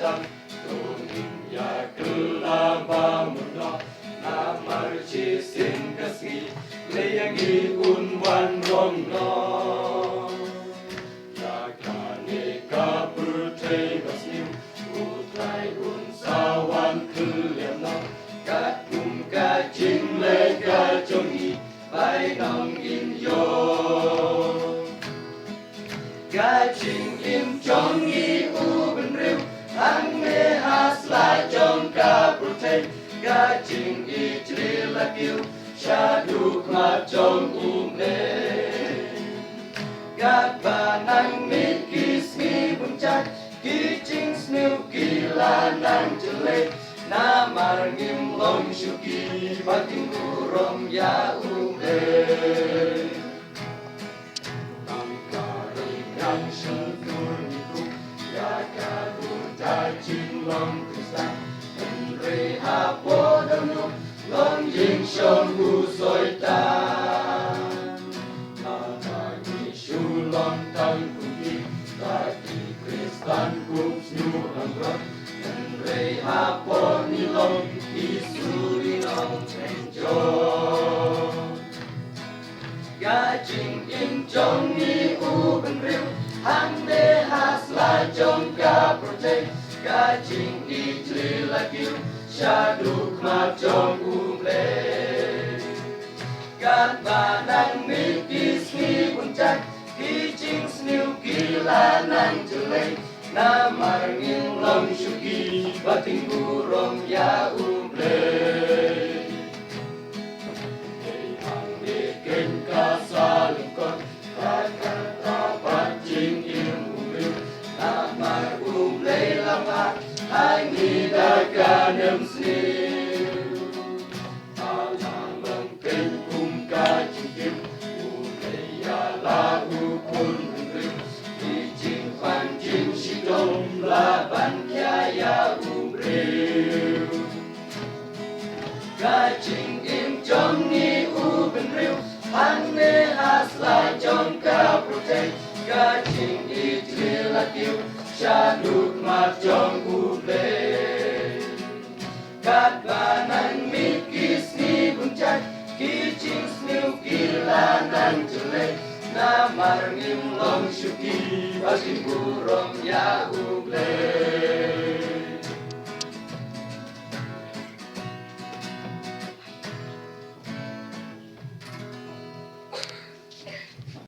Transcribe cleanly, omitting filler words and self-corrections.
sang dongin ya kelaba muda na marchi sin kasgi leyangi unwan rong no ya kane ka putre basnim utrai un sawan kuliam no kat kum ka jing le ka jongi bai nong in yo ga jing im jongi u ben riu ang me has la jong ka putre ga jing i tri la kiu sha du ma jong le ga ba nang mi kis mi bum chat ki jing sniu ki la nang chele na mar ngim long shu ki ba ting ku rom ya le tam ka ri nang shu tu ni ku ya ka du ta jing long ku sa re ha po do nu long jing shon gu soi ta na ta ni shu long tang ku ki ta ki kristan ku snu ang ro re ha po ni long ki su ri long chen jo ga jing in chong ni u ben riu hang de has la chong ka prote ga jing i tri la kiu sha du ma chong le ga ba nang mi ki sni bun chat ki jing sniu ki la nang chule na mar ngin long shu ki ba ting bu rom ya le hey hang de ken ka sa lung kon ka ta ba jing im le na mar le la ma hai ni da ka nem sni ta lang long ken kum ka jing kim u le ya la u kun le ki jing fan jing shi dong la ban kya ya re ga jing im chong ni u ben riu hang ne has la chong ka prote ga jing i tri la kiu sha du ma chong le ga ba nang mi ki sni bun chat ki jing sniu ki la nang chule na mar ngim long shu ki ba tin bu rom ya le